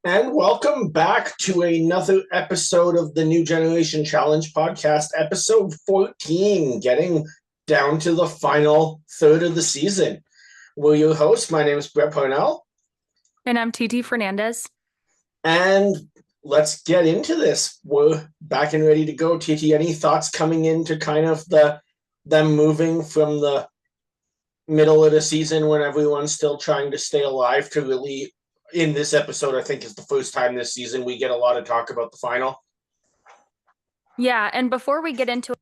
And welcome back to another episode of the New Generation Challenge podcast, episode 14, getting down to the final third of the season. We're your hosts. My name is Brett Parnell. And I'm Titi Fernandez. And let's get into this. We're back and ready to go. Titi, any thoughts coming into kind of them moving from the middle of the season when everyone's still trying to stay alive to really in this episode, I think is the first time this season we get a lot of talk about the final. Yeah, and before we get into it,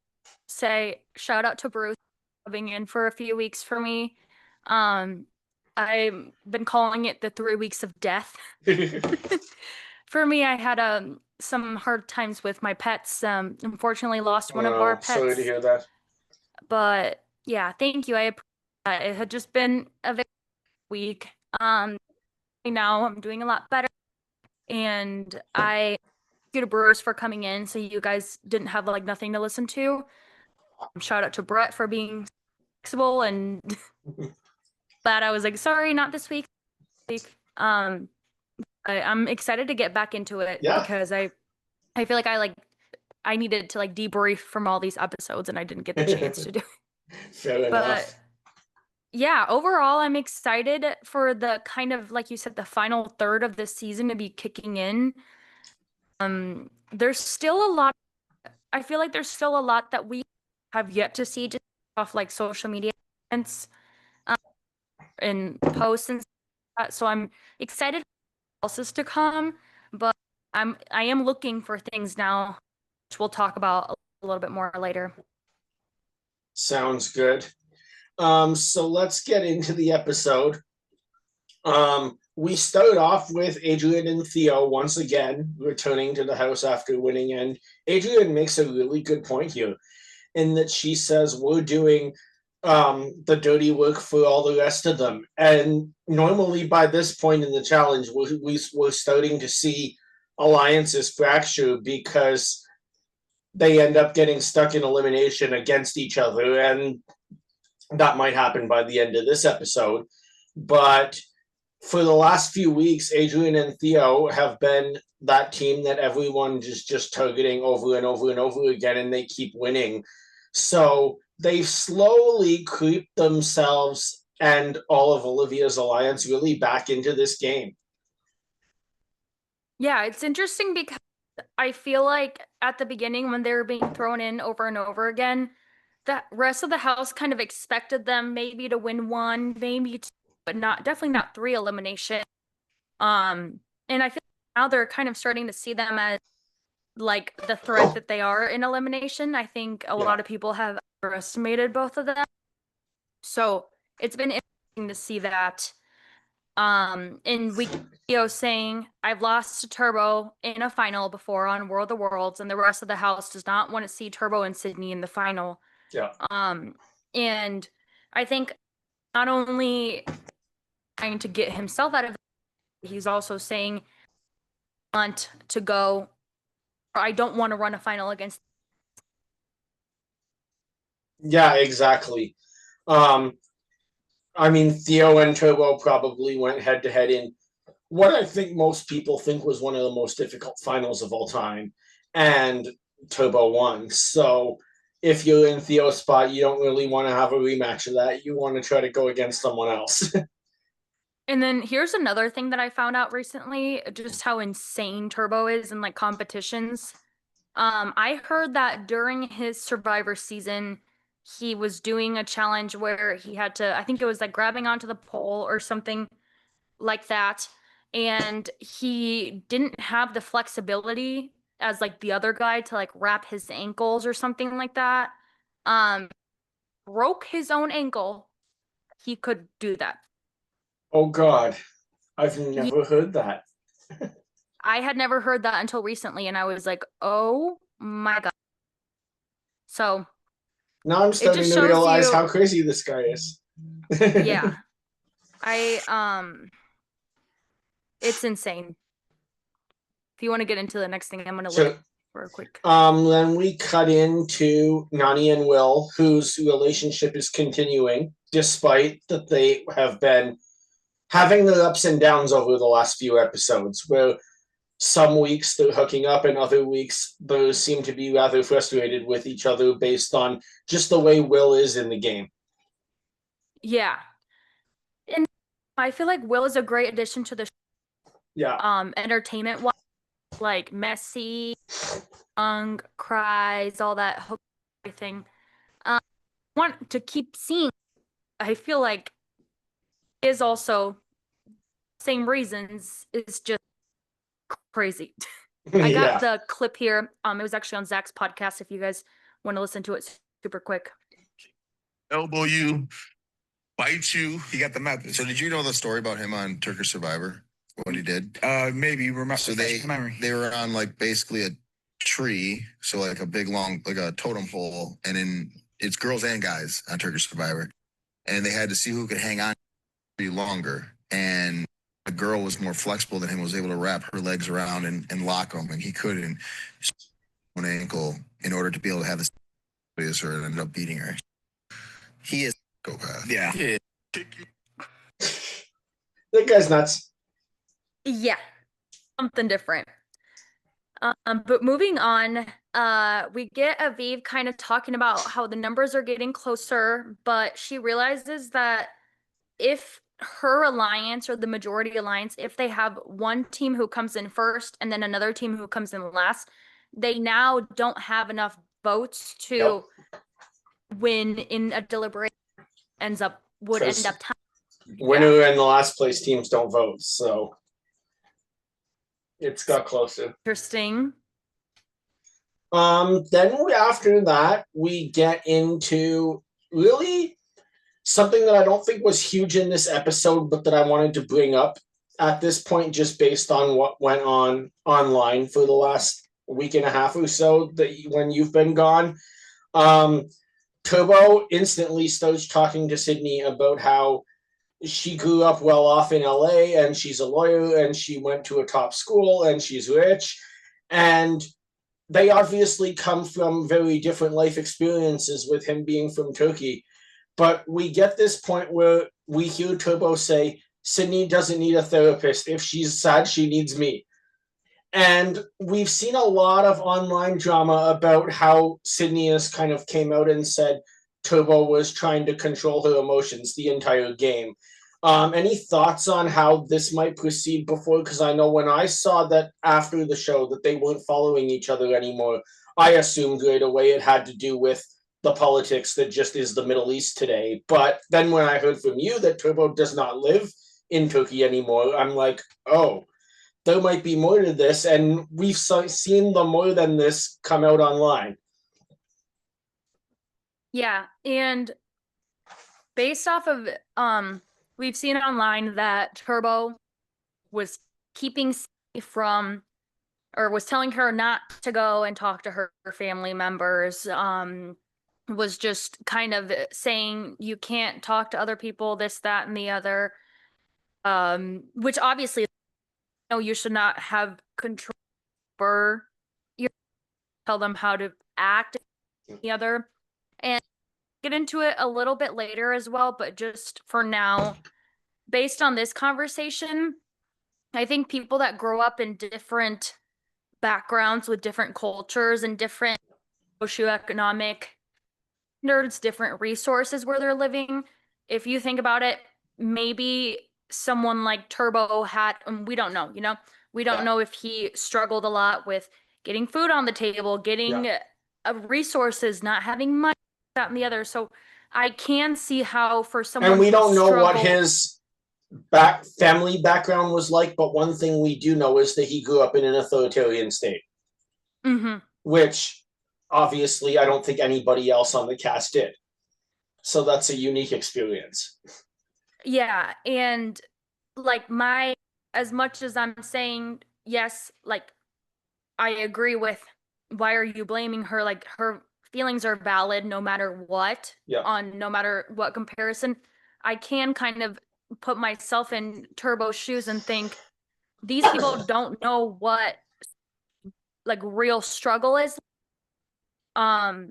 say shout out to Bruce coming in for a few weeks for me. I've been calling it the 3 weeks of death. For me, I had some hard times with my pets. Unfortunately lost one of our pets. Sorry to hear that. But yeah, thank you. I appreciate that. It had just been a very week. Now I'm doing a lot better. And I thank you to Bruce for coming in so you guys didn't have like nothing to listen to. Shout out to Brett for being flexible and glad I was like, sorry, not this week. I'm excited to get back into it because I feel like I needed to like debrief from all these episodes and I didn't get the chance to do it. Fair enough. Yeah, overall, I'm excited for the kind of, like you said, the final third of the season to be kicking in. There's still a lot. I feel like there's still a lot that we have yet to see just off like social media events and posts and stuff. So I'm excited for what else is to come, but I am looking for things now, which we'll talk about a little bit more later. Sounds good. So let's get into the episode. We start off with Adrienne and Theo once again returning to the house after winning, and Adrienne makes a really good point here in that she says we're doing the dirty work for all the rest of them. And normally by this point in the challenge, we're starting to see alliances fracture because they end up getting stuck in elimination against each other, and that might happen by the end of this episode. But for the last few weeks, Adrienne and Theo have been that team that everyone is just targeting over and over and over again, and they keep winning. So they've slowly creeped themselves and all of Olivia's alliance really back into this game. Yeah, it's interesting because I feel like at the beginning when they were being thrown in over and over again, the rest of the house kind of expected them maybe to win one, maybe two, but definitely not three elimination. And I feel like now they're kind of starting to see them as like the threat that they are in elimination. I think a lot of people have underestimated both of them. So it's been interesting to see that. In week Theo saying, I've lost to Turbo in a final before on World of Worlds, and the rest of the house does not want to see Turbo and Sydney in the final. Yeah. And I think not only trying to get himself out of it, he's also saying, I want to go, or I don't want to run a final against. Yeah, exactly. I mean, Theo and Turbo probably went head to head in what I think most people think was one of the most difficult finals of all time, and Turbo won. So if you're in Theo's spot, you don't really want to have a rematch of that. You want to try to go against someone else. And then here's another thing that I found out recently, just how insane Turbo is in like competitions. I heard that during his Survivor season, he was doing a challenge where he had to, I think it was like grabbing onto the pole or something like that. And he didn't have the flexibility as like the other guy to like wrap his ankles or something like that. Broke his own ankle. He could do that. Oh God, I've never heard that. I had never heard that until recently, and I was like, oh my God. So now I'm starting to realize how crazy this guy is. Yeah. It's insane. If you want to get into the next thing, I'm gonna look for a quick. Then we cut into Nani and Will, whose relationship is continuing, despite that they have been having the ups and downs over the last few episodes, where some weeks they're hooking up and other weeks they seem to be rather frustrated with each other based on just the way Will is in the game. Yeah. And I feel like Will is a great addition to the entertainment one, like messy, cries, all that everything. Want to keep seeing. I feel like is also same reasons. It's just crazy. I got the clip here. It was actually on Zach's podcast. If you guys want to listen to it super quick. Elbow you, bite you. He got the method. So did you know the story about him on Turkish Survivor? What he did? Maybe remember. So they were on like basically a tree, so like a big long like a totem pole, and then it's girls and guys on Turkish Survivor, and they had to see who could hang on longer. And the girl was more flexible than him, was able to wrap her legs around and lock them, and he couldn't. One ankle in order to be able to have this, or ended up beating her. He is a psychopath. Yeah. That guy's nuts. Yeah, something different. But moving on, we get Aviv kind of talking about how the numbers are getting closer, but she realizes that if her alliance or the majority alliance, if they have one team who comes in first and then another team who comes in last, they now don't have enough votes to win in a deliberation. End up tying. Winner and the last place teams don't vote, so it's got closer. Interesting. Then after that, we get into really something that I don't think was huge in this episode, but that I wanted to bring up at this point, just based on what went on online for the last week and a half or so that when you've been gone. Turbo instantly starts talking to Sydney about how she grew up well off in LA and she's a lawyer and she went to a top school and she's rich. And they obviously come from very different life experiences, with him being from Turkey. But we get this point where we hear Turbo say, Sydney doesn't need a therapist. If she's sad, she needs me. And we've seen a lot of online drama about how Sydney has kind of came out and said Turbo was trying to control her emotions the entire game. Any thoughts on how this might proceed before? Because I know when I saw that after the show that they weren't following each other anymore, I assumed right away it had to do with the politics that just is the Middle East today. But then when I heard from you that Turbo does not live in Turkey anymore, I'm like, oh, there might be more to this, and we've seen the more than this come out online. Yeah, and based off of we've seen online that Turbo was keeping from, or was telling her not to go and talk to her family members, was just kind of saying you can't talk to other people, this, that, and the other, which obviously, you should not have control over your, tell them how to act, the other, and get into it a little bit later as well, but just for now, based on this conversation, I think people that grow up in different backgrounds with different cultures and different socioeconomic standards, different resources where they're living, if you think about it, maybe someone like Turbo had, and we don't know, we don't know if he struggled a lot with getting food on the table, getting resources, not having money, that and the other. So I can see how for someone, and we don't know what his family background was like, but one thing we do know is that he grew up in an authoritarian state, which obviously I don't think anybody else on the cast did. So that's a unique experience. Yeah, and like as much as I'm saying, yes, like I agree with why are you blaming her? Like her feelings are valid no matter what, on no matter what comparison. I can kind of put myself in Turbo's shoes and think these people don't know what like real struggle is. So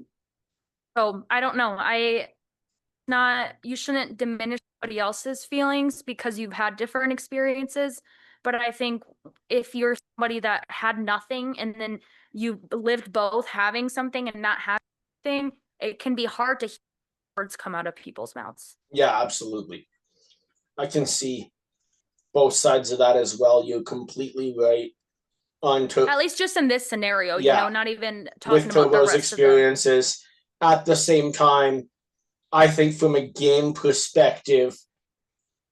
I don't know. you shouldn't diminish somebody else's feelings because you've had different experiences. But I think if you're somebody that had nothing and then you lived both having something and not having anything, it can be hard to hear words come out of people's mouths. Yeah, absolutely. I can see both sides of that as well. You're completely right on At least just in this scenario, Yeah. not even talking with about the Turbo's rest of the. experiences. At the same time, I think from a game perspective,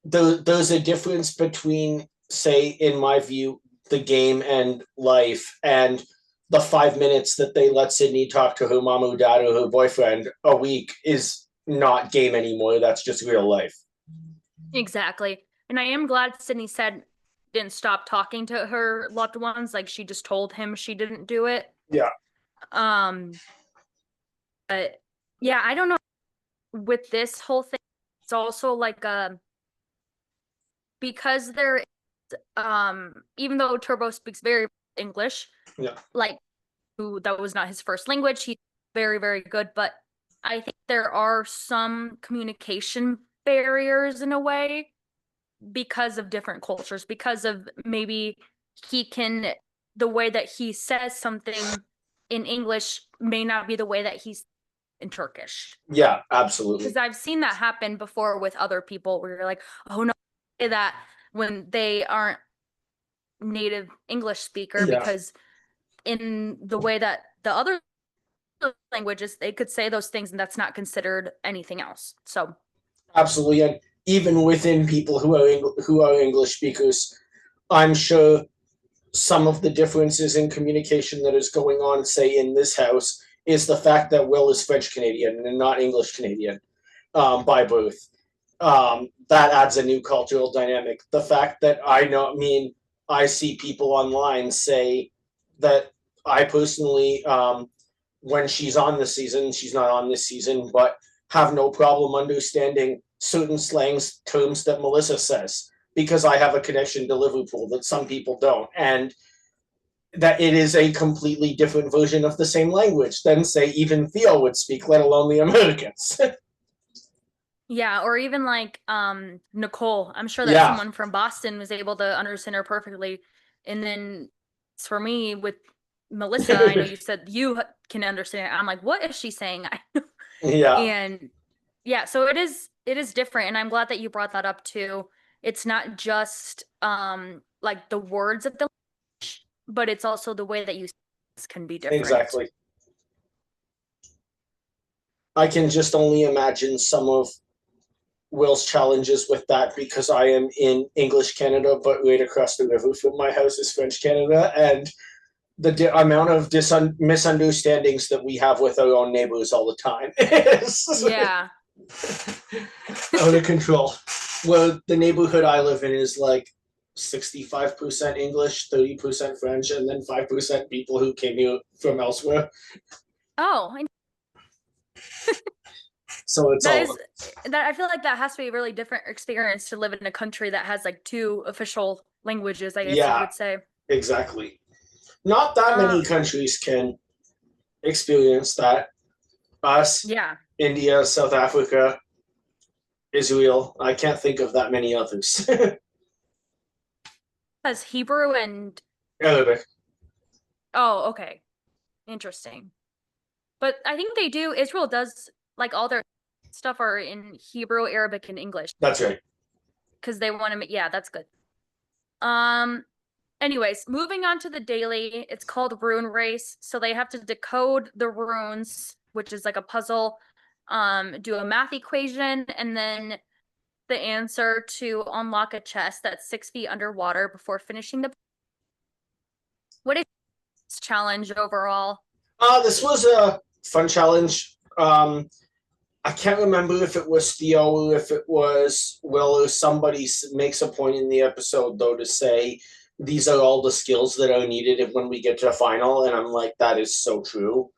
there's a difference between, say, in my view, the game and life, and the 5 minutes that they let Sydney talk to her mom or dad or her boyfriend a week is not game anymore. That's just real life. Exactly. And I am glad Sydney didn't stop talking to her loved ones. Like she just told him she didn't do it. Yeah. But yeah, I don't know. With this whole thing, it's also like because there is even though Turbo speaks very English, Yeah. like that was not his first language, he's very, very good, but I think there are some communication barriers in a way because of different cultures, because of maybe the way that he says something in English may not be the way that he's in Turkish. Yeah, absolutely. Because I've seen that happen before with other people where you're like, oh no, say that when they aren't native English speaker, Yeah. because in the way that the other languages, they could say those things and that's not considered anything else. So Absolutely, and even within people who are English speakers, I'm sure some of the differences in communication that is going on, say in this house, is the fact that Will is French Canadian and not English Canadian by birth. That adds a new cultural dynamic. The fact that I see people online say that I personally, when she's on the season, she's not on this season, but have no problem understanding certain slangs terms that Melissa says because I have a connection to Liverpool that some people don't, and that it is a completely different version of the same language than, say, even Theo would speak, let alone the Americans. yeah, or even like Nicole. I'm sure that Yeah. someone from Boston was able to understand her perfectly. And then for me with Melissa, I know you said you can understand it. I'm like, what is she saying? Yeah. And yeah, so it is different, and I'm glad that you brought that up too. It's not just like the words of the language, but it's also the way that you can be different. Exactly. I can just only imagine some of Will's challenges with that because I am in English Canada, but right across the river from my house is French Canada, and the amount of misunderstandings that we have with our own neighbors all the time is Yeah. out of control. Well, the neighborhood I live in is like 65% English, 30% French, and then 5% people who came here from elsewhere. Oh, So it's that all is that I feel like that has to be a really different experience to live in a country that has like two official languages, I guess you would say. exactly. Not that many countries can experience that. Us, Yeah. India, South Africa, Israel. I can't think of that many others. Has Hebrew and Arabic. oh, okay. Interesting. But I think they do, Israel does like all their stuff are in Hebrew, Arabic, and English. That's right. Because they want to yeah, that's good. Anyways, moving on to the daily, it's called Rune Race. So they have to decode the runes, which is like a puzzle, do a math equation, and then the answer to unlock a chest that's 6 feet underwater before finishing the. What is this challenge overall? This was a fun challenge. I can't remember if it was Theo or if it was Will or somebody makes a point in the episode though to say these are all the skills that are needed when we get to a final, and I'm like, that is so true.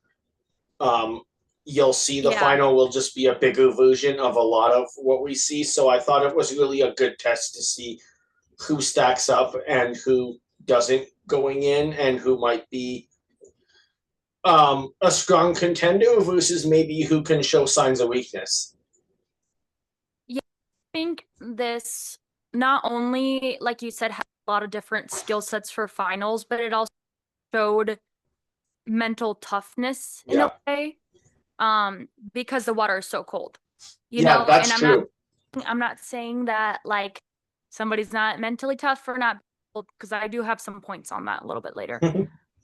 You'll see the final will just be a bigger version of a lot of what we see. So I thought it was really a good test to see who stacks up and who doesn't going in, and who might be a strong contender versus maybe who can show signs of weakness. think this not only, like you said, had a lot of different skill sets for finals, but it also showed mental toughness in a way. Because the water is so cold. You know, that's and true. I'm not saying that like somebody's not mentally tough for not, because I do have some points on that a little bit later.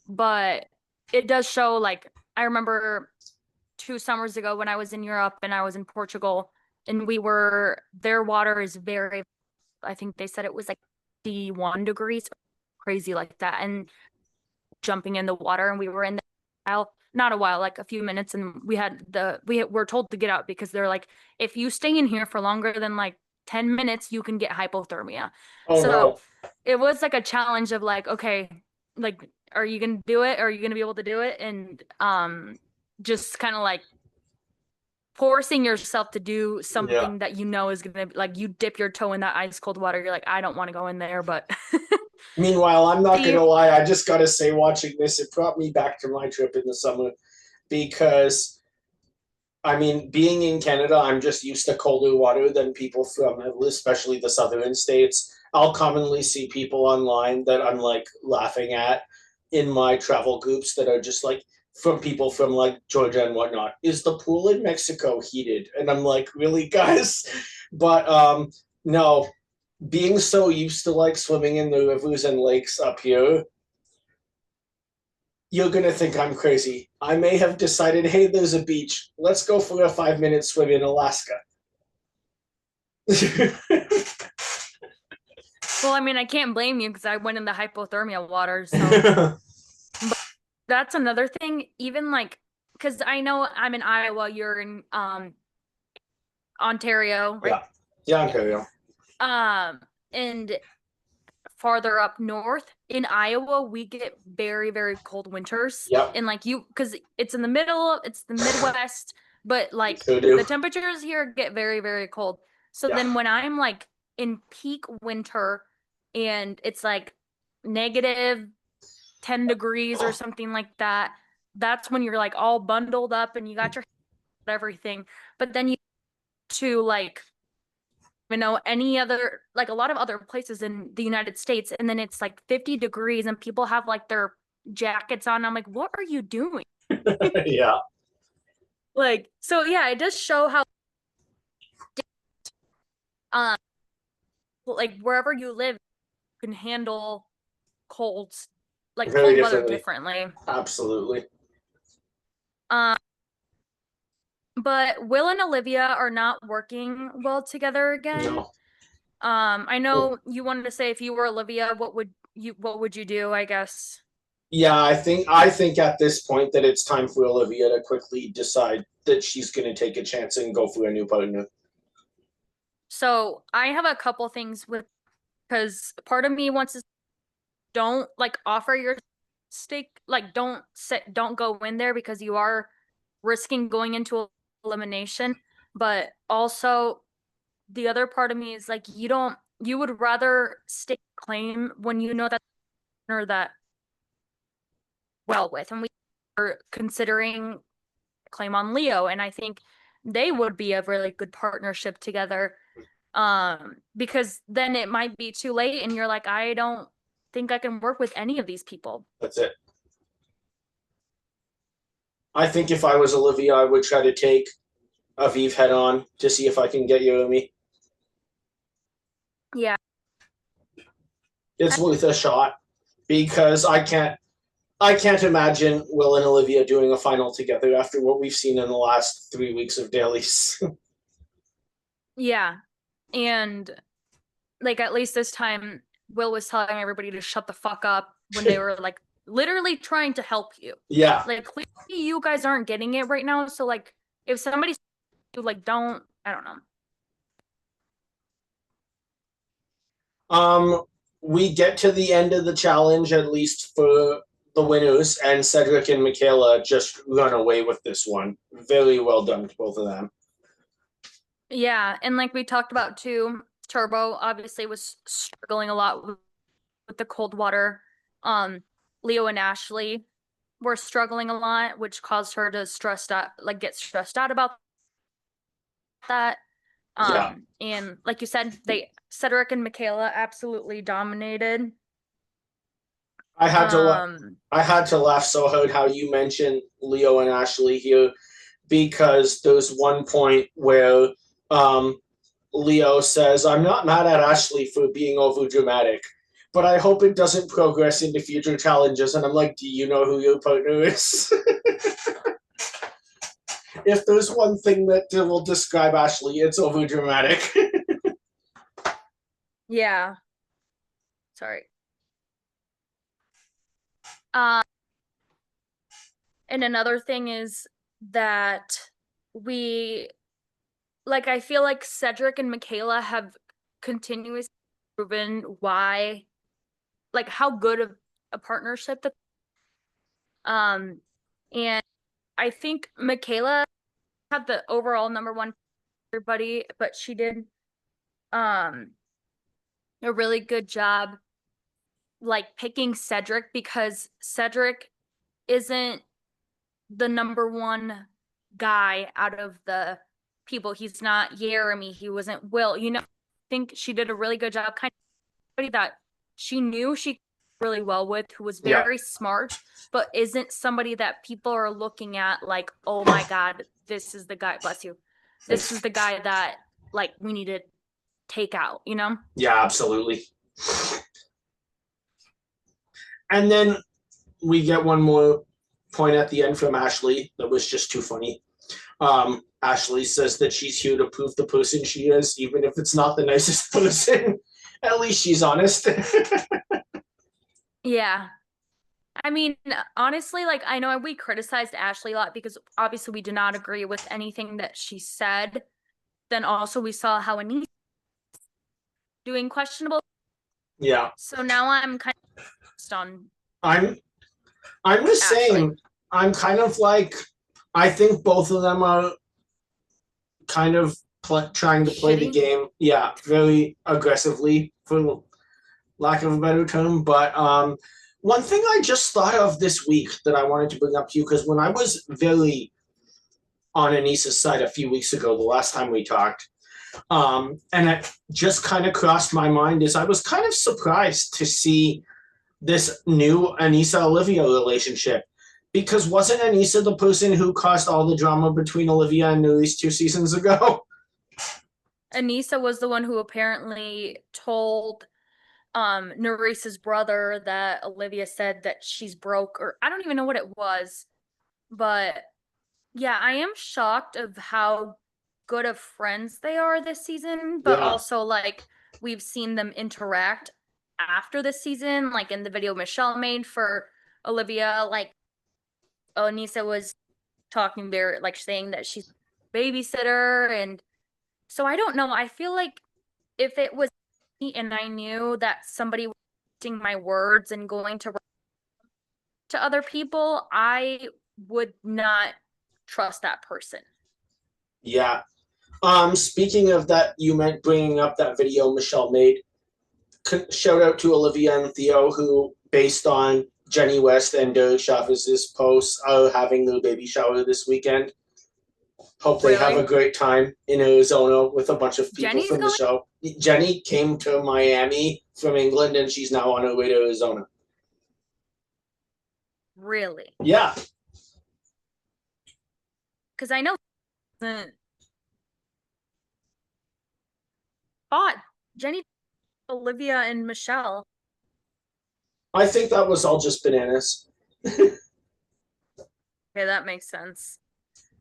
But it does show, like, I remember 2 summers ago when I was in Europe and I was in Portugal, and their water is very, I think they said it was like 51 degrees, crazy like that. And jumping in the water, and we were in the not a while, like a few minutes, and we were told to get out because they're like, if you stay in here for longer than like 10 minutes, you can get hypothermia. Oh So no. it was like a challenge of like, okay, like, are you gonna do it? Are you gonna be able to do it? And just kind of like forcing yourself to do something that you know is gonna, like, you dip your toe in that ice cold water, you're like, I don't want to go in there, but Meanwhile, I'm not Do gonna you- lie, I just gotta say, watching this, it brought me back to my trip in the summer because I mean, being in Canada, I'm just used to colder water than people from, especially the southern states. I'll commonly see people online that I'm like laughing at in my travel groups that are just like from people from like Georgia and whatnot. Is the pool in Mexico heated? And I'm like, really, guys? But no, being so used to like swimming in the rivers and lakes up here, you're gonna think I'm crazy. I may have decided, hey, there's a beach. Let's go for a 5 minute swim in Alaska. well, I mean, I can't blame you because I went in the hypothermia water, so that's another thing. Even like, because I know I'm in Iowa, you're in Ontario, right? Yeah, Ontario. And farther up north in Iowa, we get very, very cold winters. Yep. And like because it's in the middle, it's the Midwest, but like So do. the temperatures here get very, very cold. So Yeah. then when I'm like in peak winter and it's like negative 10 degrees or something like that, that's when you're like all bundled up and you got your everything. But then you to like, you know, any other, like a lot of other places in the United States, and then it's like 50 degrees and people have like their jackets on. I'm like, what are you doing? Yeah. Like, so yeah, it does show how um like wherever you live you can handle colds, like Very cold weather differently. differently. Absolutely. Um but Will and Olivia are not working well together again. No. I know you wanted to say, if you were Olivia, what would you do, I guess? Yeah, I think at this point that it's time for Olivia to quickly decide that she's gonna take a chance and go for a new partner. So I have a couple things with, because part of me wants to, don't like offer your stake, like don't go in there because you are risking going into elimination. But also the other part of me is like, you would rather stake claim when you know that or that well with, and we are considering claim on Leo, and I think they would be a really good partnership together. Because then it might be too late and you're like, I don't think I can work with any of these people. That's it. I think if I was Olivia, I would try to take Aviv head on to see if I can get Yumi. Yeah. It's worth a shot because I can't imagine Will and Olivia doing a final together after what we've seen in the last 3 weeks of dailies. Yeah. And like, at least this time, Will was telling everybody to shut the fuck up when they were like literally trying to help you. Yeah. Like, clearly you guys aren't getting it right now. So like, if somebody's like, don't, I don't know. We get to the end of the challenge, at least for the winners, and Cedric and Michaela just run away with this one. Very well done to both of them. Yeah. And like we talked about too, Turbo obviously was struggling a lot with the cold water. Leo and Ashley were struggling a lot, which caused her to get stressed out about that. Yeah. And like you said, Cedric and Michaela absolutely dominated. I had to laugh. Um, I had to laugh so hard how you mentioned Leo and Ashley here because there's one point where um, Leo says, "I'm not mad at Ashley for being over dramatic, but I hope it doesn't progress into future challenges." And I'm like, "Do you know who your partner is?" If there's one thing that will describe Ashley, it's over dramatic. yeah. Sorry. Um, and another thing is that I feel like Cedric and Michaela have continuously proven why, like how good of a partnership that, and I think Michaela had the overall number one everybody, but she did, a really good job, like picking Cedric because Cedric isn't the number one guy out of the people. He's not Jeremy. He wasn't Will. I think she did a really good job. Kind of somebody that she knew she really well with, who was Yeah. very smart, but isn't somebody that people are looking at like, oh my God, this is the guy. Bless you. This is the guy that like we need to take out. Yeah, absolutely. And then we get one more point at the end from Ashley that was just too funny. Ashley says that she's here to prove the person she is, even if it's not the nicest person. At least she's honest. Yeah. I mean, honestly, like I know we criticized Ashley a lot because obviously we did not agree with anything that she said. Then also we saw how Anissa doing questionable. Yeah. So now I'm kind of focused on I'm I'm the Ashley. same. I'm kind of like I think both of them are kind of trying to play the Shitty. game, yeah, very aggressively, for lack of a better term. But one thing I just thought of this week that I wanted to bring up to you, because when I was very on Anissa's side a few weeks ago, the last time we talked, and it just kind of crossed my mind, is I was kind of surprised to see this new Anissa Olivia relationship. Because wasn't Anissa the person who caused all the drama between Olivia and Nuri's 2 seasons ago? Anissa was the one who apparently told Neresa's brother that Olivia said that she's broke, or I don't even know what it was. But yeah, I am shocked of how good of friends they are this season, but Yeah. also like we've seen them interact after this season, like in the video Michelle made for Olivia, like Anissa was talking there, like saying that she's a babysitter. And so I don't know. I feel like if it was me and I knew that somebody was using my words and going to other people, I would not trust that person. Yeah. Speaking of that, you meant bringing up that video Michelle made. Shout out to Olivia and Theo, who, based on Jenny West and Derek Chavez's posts, are having their baby shower this weekend. Hope they have a Really? great time in Arizona with a bunch of people Jenny's from the going? show. Jenny came to Miami from England, and she's now on her way to Arizona. Really? Yeah. Because I know thought Jenny, Olivia, and Michelle. I think that was all just bananas. Okay, that makes sense.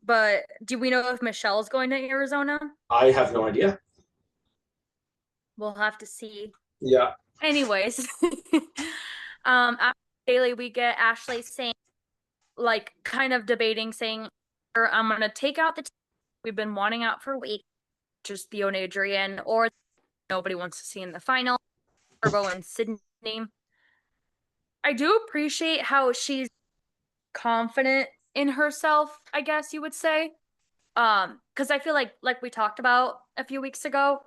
But do we know if Michelle's going to Arizona? I have no idea. We'll have to see. Yeah. Anyways, after Daily, we get Ashley saying, like, kind of debating, saying, "I'm gonna take out the we've been wanting out for weeks, just Theo and Adrienne, or nobody wants to see in the final, Turbo and Sydney." I do appreciate how she's confident in herself, I guess you would say. Because I feel like we talked about a few weeks ago,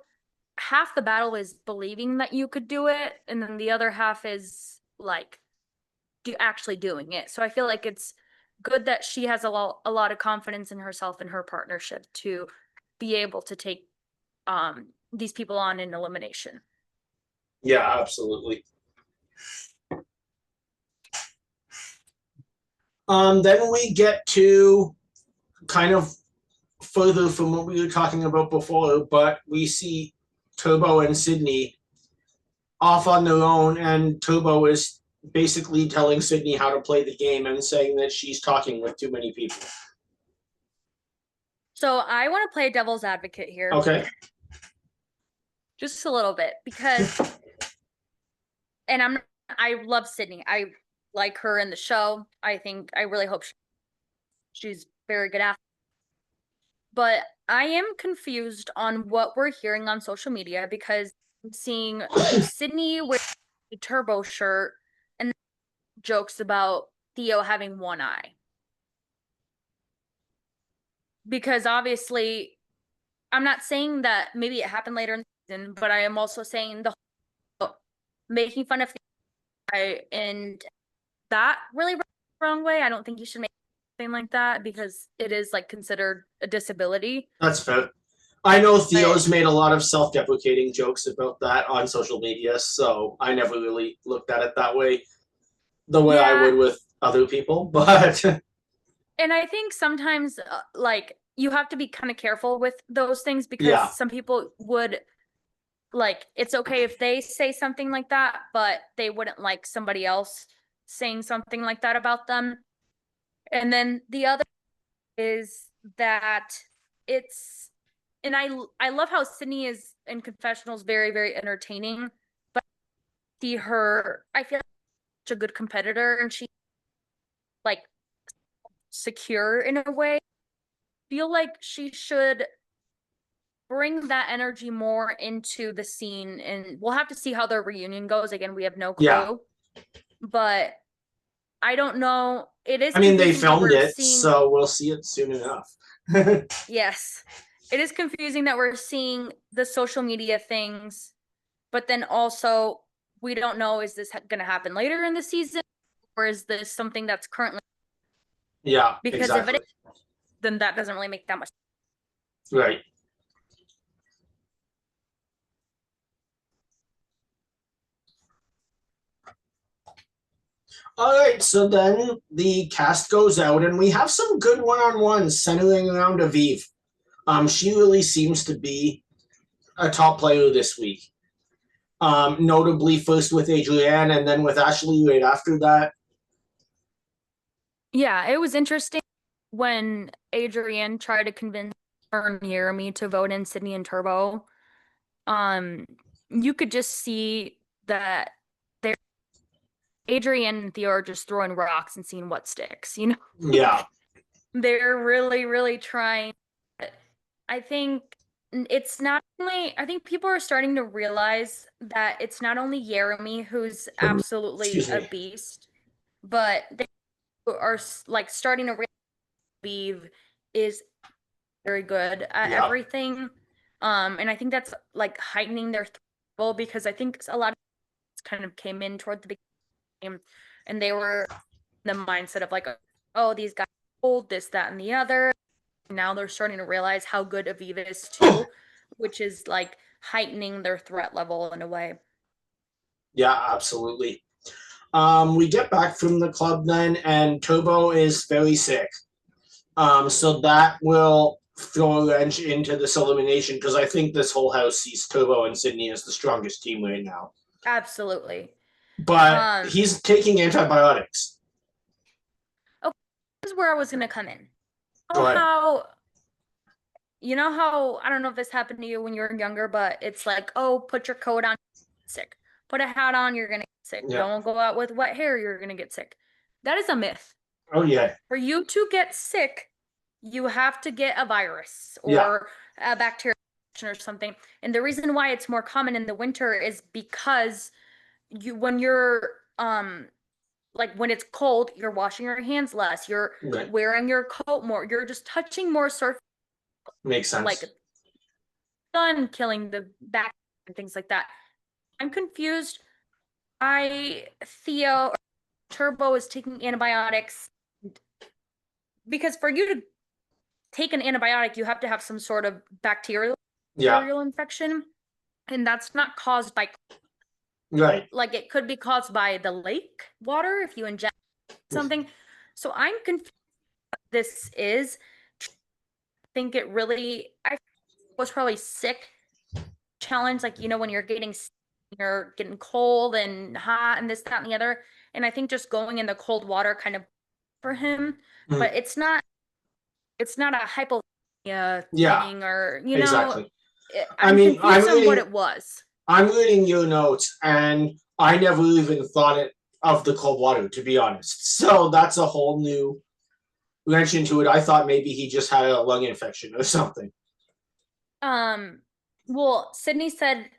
half the battle is believing that you could do it, and then the other half is like actually doing it. So I feel like it's good that she has a lot of confidence in herself and her partnership to be able to take these people on in elimination. Yeah, absolutely. Then we get to kind of further from what we were talking about before, but we see Turbo and Sydney off on their own, and Turbo is basically telling Sydney how to play the game and saying that she's talking with too many people. So I want to play devil's advocate here. Okay. Just a little bit, because and I love Sydney. I like her in the show. I really hope she's very good at. But I am confused on what we're hearing on social media, because I'm seeing Sydney with a Turbo shirt and jokes about Theo having one eye. Because obviously, I'm not saying that maybe it happened later in the season, but I am also saying the whole making fun of the eye, and that really rubbed me the wrong way. I don't think you should make something like that, because it is like considered a disability. That's fair. I know Theo's made a lot of self-deprecating jokes about that on social media, so I never really looked at it that way, the way I would with other people. But and I think sometimes like you have to be kind of careful with those things, because some people would like, it's okay if they say something like that, but they wouldn't like somebody else saying something like that about them. And then the other is that it's, and I love how Sydney is in confessionals very, very entertaining, but see her, I feel like she's such a good competitor, and she like secure in a way. I feel like she should bring that energy more into the scene, and we'll have to see how their reunion goes. Again, we have no clue. But I don't know. It is, I mean, they confusing that filmed we're it, seeing, so we'll see it soon enough. yes. It is confusing that we're seeing the social media things, but then also we don't know, is this going to happen later in the season, or is this something that's currently, Yeah, because exactly. if it is, then that doesn't really make that much sense. Right. All right, so then the cast goes out, and we have some good one-on-ones centering around Aviv. She really seems to be a top player this week. Notably first with Adrienne, and then with Ashley right after that. Yeah, it was interesting when Adrienne tried to convince her and Jeremy to vote in Sydney and Turbo. You could just see that Adrienne and Theo are just throwing rocks and seeing what sticks, you know? Yeah. They're really, really trying. I think it's not only, I think people are starting to realize that it's not only Jeremy who's absolutely a beast, but they are like starting to realize Aviv is very good at everything. And I think that's like heightening their level, because I think a lot of kind of came in toward the beginning and they were in the mindset of like, oh, these guys hold this, that, and the other. Now they're starting to realize how good Aviv is too, which is like heightening their threat level in a way. Yeah, absolutely. We get back from the club then, and Turbo is very sick. So that will throw a wrench into this elimination, because I think this whole house sees Turbo and Sydney as the strongest team right now. Absolutely. But he's taking antibiotics. Okay, this is where I was going to come in. Go ahead. You know how, I don't know if this happened to you when you were younger, but it's like, oh, put your coat on, sick. Put a hat on, you're going to get sick. Yeah. Don't go out with wet hair, you're going to get sick. That is a myth. Oh, yeah. For you to get sick, you have to get a virus or a bacteria or something. And the reason why it's more common in the winter is because when you're like when it's cold, you're washing your hands less, you're wearing your coat more, you're just touching more surface. Makes sense. Like sun killing the back and things like that. I'm confused. Theo Turbo is taking antibiotics, because for you to take an antibiotic, you have to have some sort of bacterial Yeah. bacterial infection, and that's not caused by, Right. like, it could be caused by the lake water if you inject something. So I'm confused what this is. I think it really, I was probably sick challenge, like, when you're you're getting cold and hot and this, that, and the other. And I think just going in the cold water kind of for him, Mm. but it's not a hypothermia Yeah, thing, or exactly. I I'm mean, confused on what it was. I'm reading your notes, and I never even thought of the cold water, to be honest. So that's a whole new wrench into it. I thought maybe he just had a lung infection or something. Well, Sydney said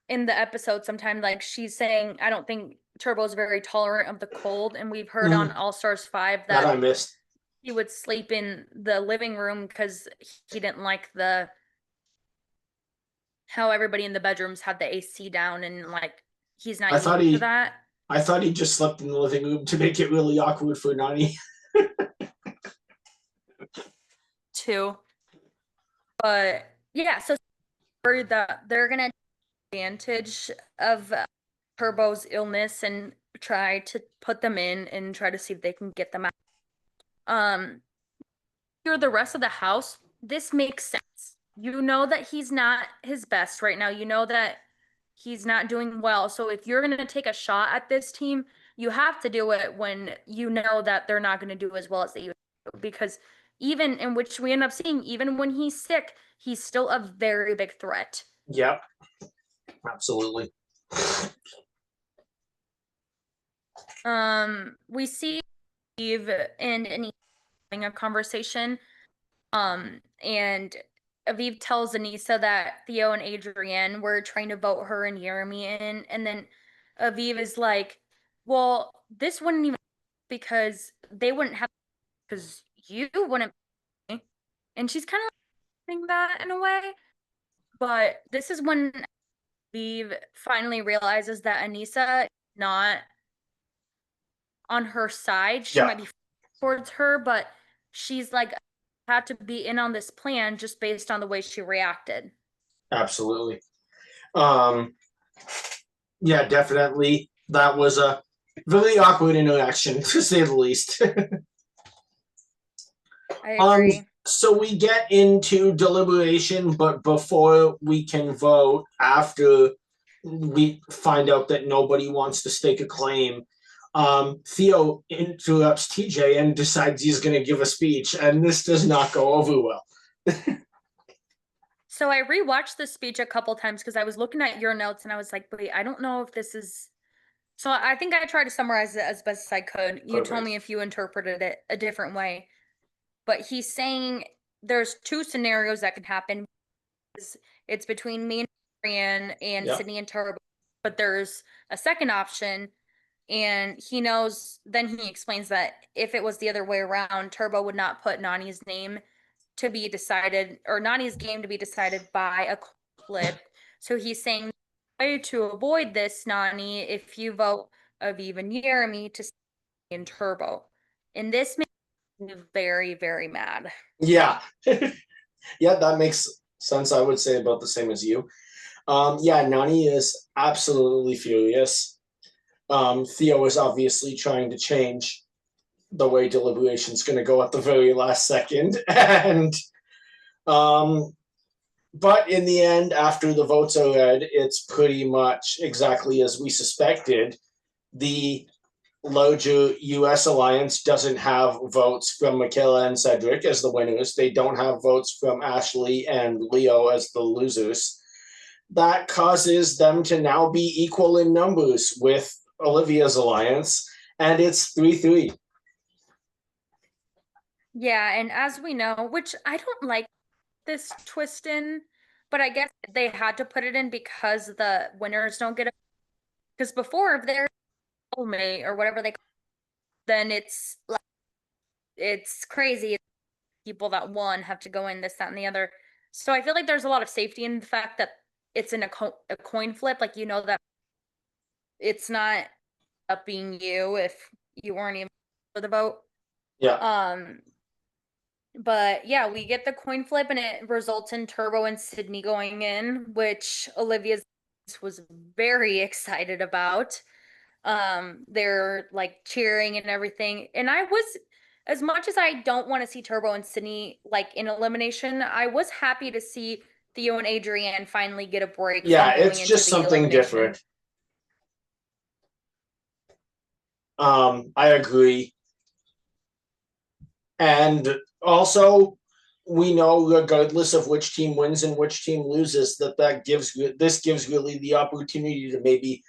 in the episode sometime, like, she's saying, I don't think Turbo's very tolerant of the cold, and we've heard on All Stars 5 That I that missed. he would sleep in the living room because he didn't like how everybody in the bedrooms had the AC down, and, like, he's not I thought used to he that I thought he just slept in the living room to make it really awkward for Nani. too. But yeah, so worried that they're gonna take advantage of Turbo's illness and try to put them in and try to see if they can get them out. You're the rest of the house. This makes sense. You know that he's not his best right now. You know that he's not doing well. So if you're gonna take a shot at this team, you have to do it when you know that they're not gonna do as well as they used to. Because even in which we end up seeing, even when he's sick, he's still a very big threat. Yep, absolutely. We see Eve and Anissa having a conversation. And Aviv tells Anissa that Theo and Adrienne were trying to vote her and Jeremy in, and then Aviv is like, "Well, this wouldn't even because they wouldn't have because you wouldn't." And she's kind of saying that in a way, but this is when Aviv finally realizes that Anissa is not on her side. She Yeah. might be towards her, but she's like had to be in on this plan just based on the way she reacted. Absolutely. Yeah, definitely. That was a very awkward interaction, to say the least. I agree. So we get into deliberation, but before we can vote, after we find out that nobody wants to stake a claim, Theo interrupts TJ and decides he's going to give a speech, and this does not go over well. So I rewatched the speech a couple times because I was looking at your notes and I was like, wait, I don't know if this is. So I think I tried to summarize it as best as I could. You told Perfect. me if you interpreted it a different way. But he's saying there's two scenarios that could happen. It's between me and Brian and Yep. Sydney and Turbo. But there's a second option. And he knows, then he explains that if it was the other way around, Turbo would not put Nani's name to be decided, or Nani's game to be decided by a flip. So he's saying, way to avoid this, Nani, if you vote Aviv and Jeremy to stay in Turbo. And this makes me very, very mad. Yeah. Yeah, that makes sense. I would say about the same as you. Yeah, Nani is absolutely furious. Theo is obviously trying to change the way deliberation's going to go at the very last second, and but in the end, after the votes are read, it's pretty much exactly as we suspected. The larger US alliance doesn't have votes from Michaela and Cedric as the winners. They don't have votes from Ashley and Leo as the losers. That causes them to now be equal in numbers with Olivia's alliance, and it's 3-3. Yeah, and as we know, which I don't like this twist in, but I guess they had to put it in because the winners don't get it. Because before, if they're soulmate or whatever they call it, then it's like, it's crazy. People that won have to go in this, that, and the other. So I feel like there's a lot of safety in the fact that it's in a coin flip. Like, that it's not up being you if you weren't even for the vote. Yeah. But yeah, we get the coin flip and it results in Turbo and Sydney going in, which Olivia's was very excited about. They're like cheering and everything. And I was, as much as I don't want to see Turbo and Sydney like in elimination, I was happy to see Theo and Adrienne finally get a break Yeah, from going it's into just the something elimination. different. I agree. And also, we know, regardless of which team wins and which team loses, this gives really the opportunity to maybe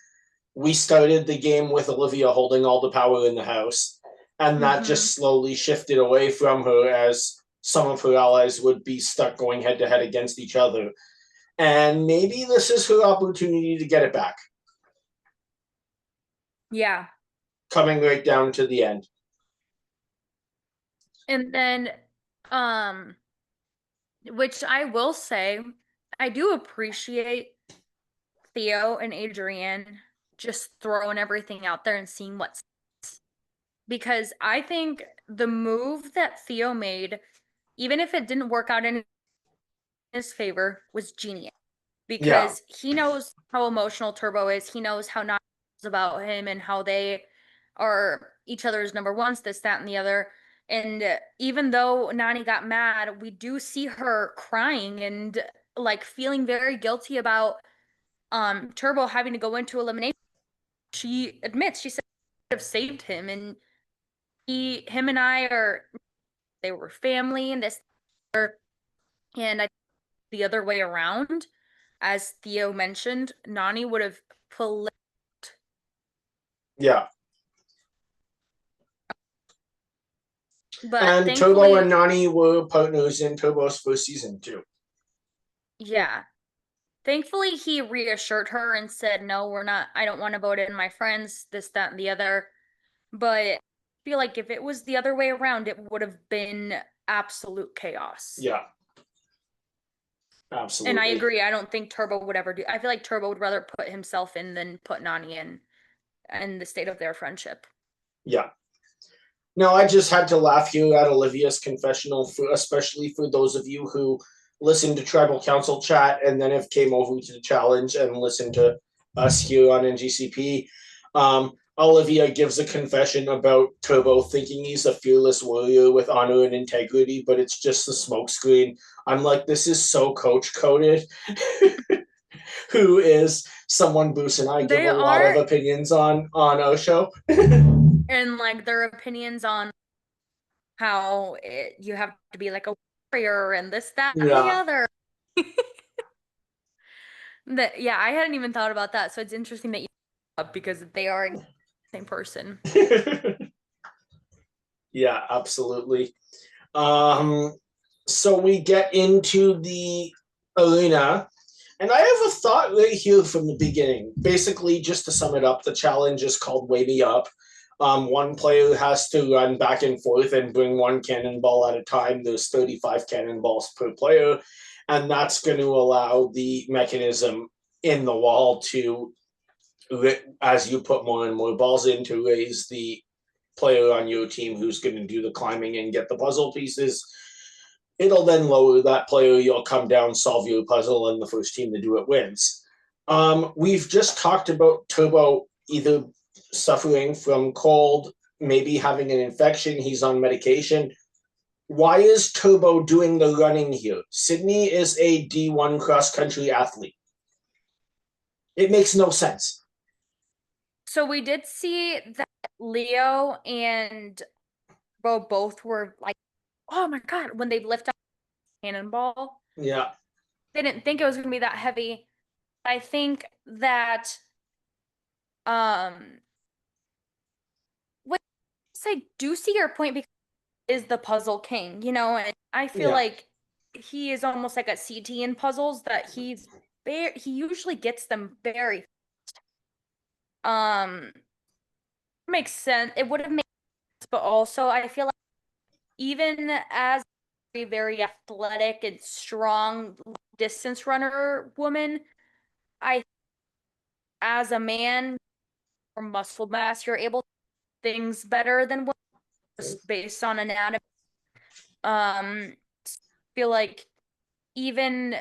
we started the game with Olivia holding all the power in the house, and that just slowly shifted away from her as some of her allies would be stuck going head to head against each other. And maybe this is her opportunity to get it back, Yeah. coming right down to the end. And then, which I will say, I do appreciate Theo and Adrienne just throwing everything out there and seeing what's, because I think the move that Theo made, even if it didn't work out in his favor, was genius. Because he knows how emotional Turbo is. He knows how not about him and how they are each other's number ones, this, that, and the other. And even though Nani got mad, we do see her crying and like feeling very guilty about Turbo having to go into elimination. She admits, she said I have saved him, and him and I they were family and this, and I the other way around, as Theo mentioned, Nani would have flipped. Yeah. But And thankfully, Turbo and Nani were partners in Turbo's first season too. yeah. Thankfully, he reassured her and said, no, we're not, I don't want to vote in my friends, this, that, and the other. But I feel like if it was the other way around, it would have been absolute chaos. Yeah. Absolutely. And I agree. I don't think Turbo would ever do. I feel like Turbo would rather put himself in than put Nani in the state of their friendship. Yeah. No, I just had to laugh here at Olivia's confessional, especially for those of you who listened to Tribal Council chat and then have came over to the challenge and listened to us here on NGCP. Olivia gives a confession about Turbo thinking he's a fearless warrior with honor and integrity, but it's just the smokescreen. I'm like, this is so coach coded. Who is someone Boos and I give a lot of opinions on our show. And like their opinions on how you have to be like a warrior and this, that, and the other. Yeah, I hadn't even thought about that. So it's interesting that you because they are the same person. Yeah, absolutely. So we get into the arena, and I have a thought right here from the beginning. Basically, just to sum it up, the challenge is called Way Me Up. One player has to run back and forth and bring one cannonball at a time. There's 35 cannonballs per player, and that's going to allow the mechanism in the wall to, as you put more and more balls in, to raise the player on your team who's going to do the climbing and get the puzzle pieces. It'll then lower that player. You'll come down, solve your puzzle, and the first team to do it wins. We've just talked about Turbo either suffering from cold, maybe having an infection. He's on medication. Why is Turbo doing the running here? Sydney is a D1 cross country athlete. It makes no sense. So we did see that Leo and Bo both were like, oh my God, when they lift up the cannonball. Yeah. They didn't think it was going to be that heavy. I think that, what I do see your point because is the puzzle king, and I feel like he is almost like a CT in puzzles that he usually gets them very makes sense. It would have made sense, but also I feel like even as a very athletic and strong distance runner woman, I as a man or muscle mass, you're able to do things better than women just based on anatomy. Feel like even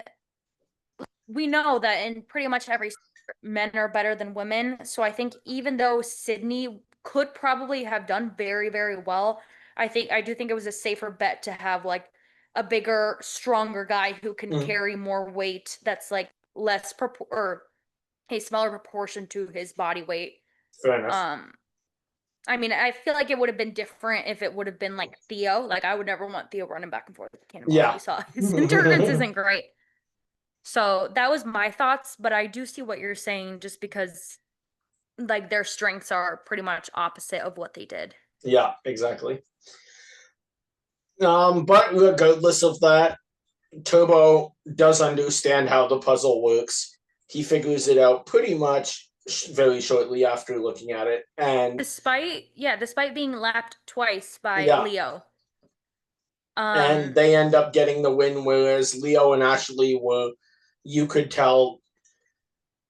we know that in pretty much every sport, men are better than women. So I think even though Sydney could probably have done very, very well, I do think it was a safer bet to have like a bigger, stronger guy who can Mhm. carry more weight that's like or a smaller proportion to his body weight. Fair enough. I mean, I feel like it would have been different if it would have been like Theo. Like I would never want Theo running back and forth with cannonballs. Yeah. We saw his endurance isn't great. So that was my thoughts, but I do see what you're saying just because like their strengths are pretty much opposite of what they did. Yeah, exactly. But regardless of that, Turbo does understand how the puzzle works. He figures it out pretty much very shortly after looking at it, and Despite being lapped twice by Yeah. Leo. they end up getting the win. Whereas Leo and Ashley were, you could tell,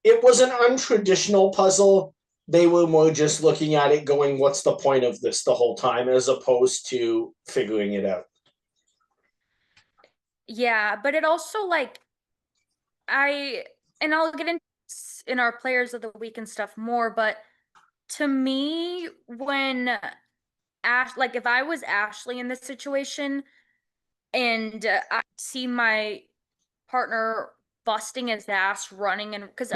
it was an untraditional puzzle. They were more just looking at it, going, "What's the point of this?" the whole time, as opposed to figuring it out. Yeah, but it also like and I'll get into this in our players of the week and stuff more, but to me, when like if I was Ashley in this situation and I see my partner busting his ass running, and because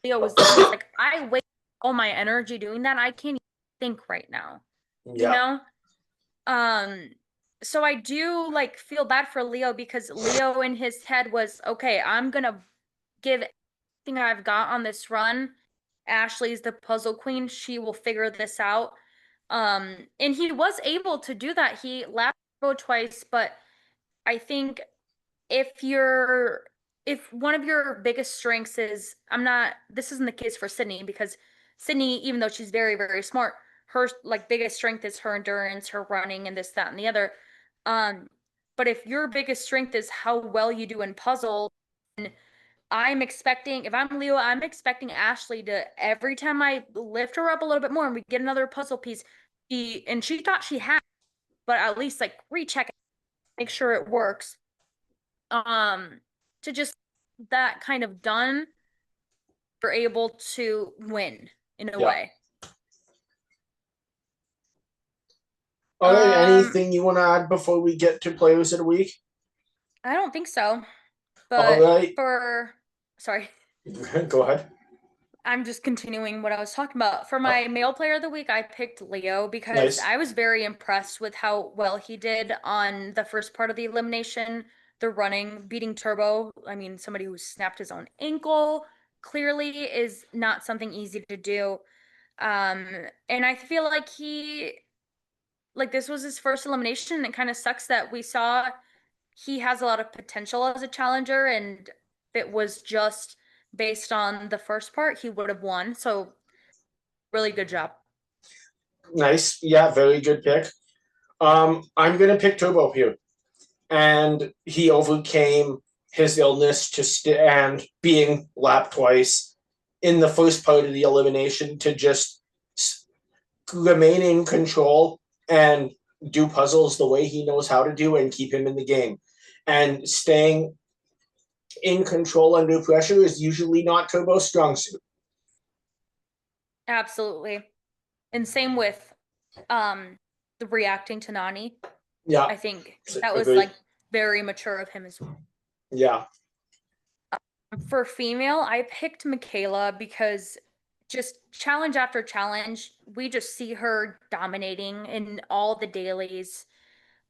Leo was doing this, like I waste all my energy doing that. I can't even think right now, you Yeah, know? So I do like feel bad for Leo because Leo in his head was, okay, I'm gonna give everything I've got on this run. Ashley's the puzzle queen. She will figure this out. And he was able to do that. He lapped twice, but I think if you're if one of your biggest strengths is I'm not this isn't the case for Sydney because Sydney, even though she's very, very smart, her like biggest strength is her endurance, her running, and this, that, and the other. Um, but if your biggest strength is how well you do in puzzle, and I'm expecting if I'm Leo, I'm expecting Ashley to every time I lift her up a little bit more and we get another puzzle piece, she thought she had, but at least like recheck it, make sure it works to just that kind of done, you're able to win in a Yeah. way. All right, Um, anything you want to add before we get to players of the week? I don't think so. All But right, sorry, go ahead. I'm just continuing what I was talking about. For my male player of the week, I picked Leo because Nice. I was very impressed with how well he did on the first part of the elimination, the running, beating Turbo. I mean, somebody who snapped his own ankle clearly is not something easy to do. And I feel like this was his first elimination, and it kind of sucks that we saw he has a lot of potential as a challenger, and if it was just based on the first part, he would have won. So really good job. Nice. Yeah, very good pick. I'm gonna pick Turbo here, and he overcame his illness to and being lapped twice in the first part of the elimination to just remain in control and do puzzles the way he knows how to do and keep him in the game. And staying in control under pressure is usually not Turbo's strong suit. Absolutely. And same with the reacting to Nani. Yeah, I think that was agreed. like very mature of him as well. Yeah, For female, I picked Michaela because just challenge after challenge, we just see her dominating in all the dailies.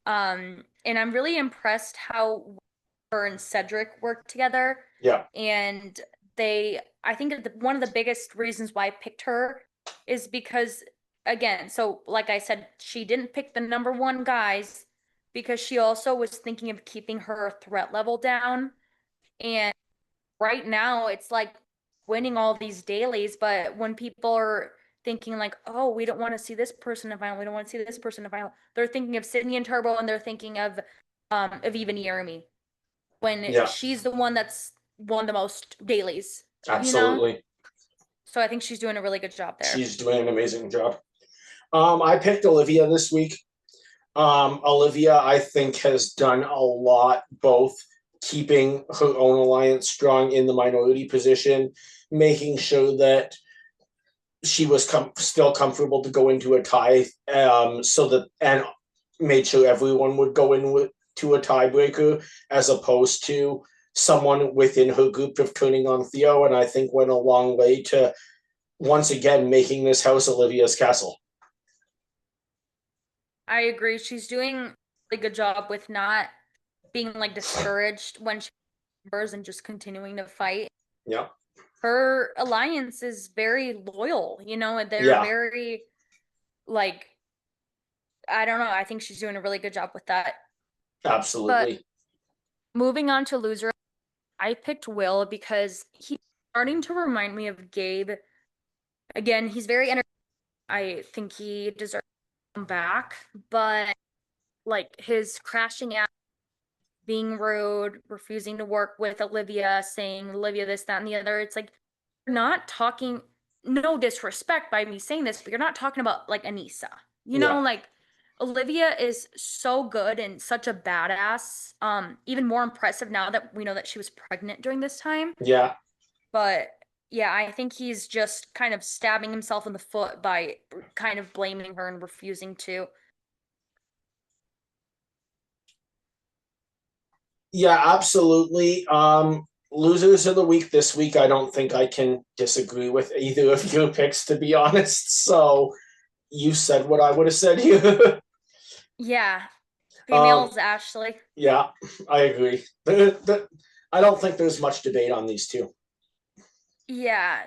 And I'm really impressed how her and Cedric work together. yeah, And I think that one of the biggest reasons why I picked her is because, again, so like I said, she didn't pick the number one guys because she also was thinking of keeping her threat level down. And right now, it's like winning all these dailies, but when people are thinking like, oh, we don't want to see this person in final, we don't want to see this person in final, they're thinking of Sydney and Turbo, and they're thinking of even Jeremy when yeah, she's the one that's won the most dailies, absolutely. So I think she's doing a really good job there. She's doing an amazing job. I picked Olivia this week. Olivia, I think, has done a lot, both keeping her own alliance strong in the minority position, making sure that she was still comfortable to go into a tie, so that, and made sure everyone would go in to a tiebreaker, as opposed to someone within her group of turning on Theo, and I think went a long way to once again making this house Olivia's castle. I agree. She's doing a really good job with not being like discouraged when she members and just continuing to fight. Yeah. Her alliance is very loyal, and they're Yeah. very like, I don't know. I think she's doing a really good job with that. Absolutely. But moving on to loser, I picked Will because he's starting to remind me of Gabe. Again, he's very energetic. I think he deserves to come back, but like his crashing out, being rude, refusing to work with Olivia, saying Olivia this, that, and the other. It's like, you're not talking, no disrespect by me saying this, but you're not talking about like Anissa. Yeah. Like Olivia is so good and such a badass. Even more impressive now that we know that she was pregnant during this time. Yeah. But yeah, I think he's just kind of stabbing himself in the foot by kind of blaming her and refusing to. Yeah, absolutely. Losers of the week this week, I don't think I can disagree with either of your picks, to be honest. So you said what I would have said here. Yeah. Females, Ashley. Yeah, I agree. I don't think there's much debate on these two. Yeah,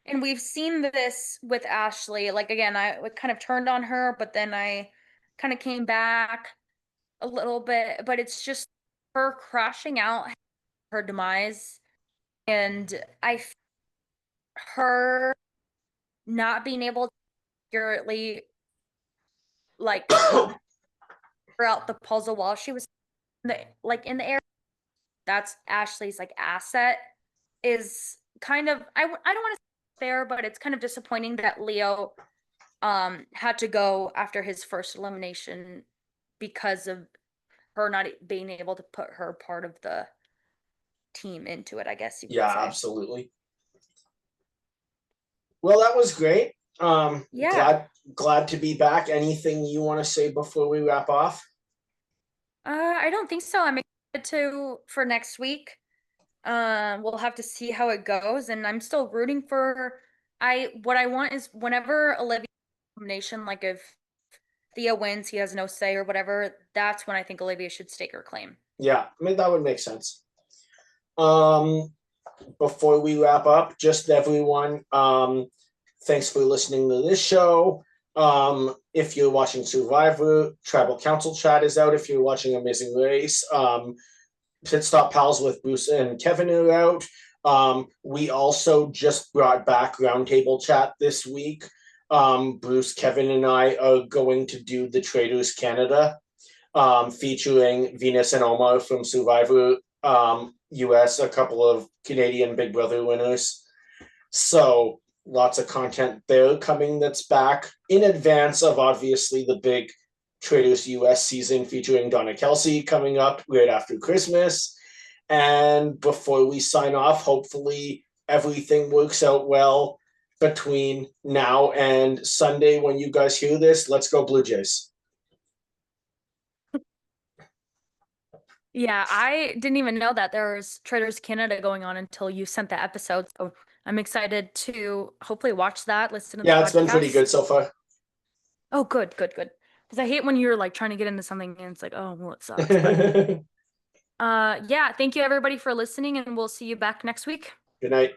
and we've seen this with Ashley. Like, again, I kind of turned on her, but then I kind of came back a little bit. But it's just her crashing out, her demise, and her not being able to accurately, like, figure out the puzzle while she was in the air. That's Ashley's like asset, is kind of, I don't want to say fair, but it's kind of disappointing that Leo had to go after his first elimination because of her not being able to put her part of the team into it, I guess you could Yeah, say. absolutely. Well, that was great. Yeah. Glad to be back. Anything you want to say before we wrap off? I don't think so. I'm excited for next week. We'll have to see how it goes, and I'm still rooting for. What I want is whenever Olivia elimination, like if Theo wins, he has no say or whatever. That's when I think Olivia should stake her claim. Yeah, I mean that would make sense. Before we wrap up, just everyone, thanks for listening to this show. If you're watching Survivor, Tribal Council chat is out. If you're watching Amazing Race, Pit Stop Pals with Bruce and Kevin are out. We also just brought back Roundtable chat this week. Bruce, Kevin, and I are going to do the Traders Canada, featuring Venus and Omar from Survivor US, a couple of Canadian Big Brother winners. So lots of content there coming that's back in advance of obviously the big Traders US season featuring Donna Kelsey coming up right after Christmas. And before we sign off, hopefully everything works out well between now and Sunday when you guys hear this. Let's go Blue Jays. Yeah, I didn't even know that there was Traders Canada going on until you sent the episode. So I'm excited to hopefully watch that, listen to the Yeah, it's been pretty podcast. good so far. Oh, good. Because I hate when you're like trying to get into something and it's like, oh, well, it sucks. But yeah, thank you everybody for listening, and we'll see you back next week. Good night.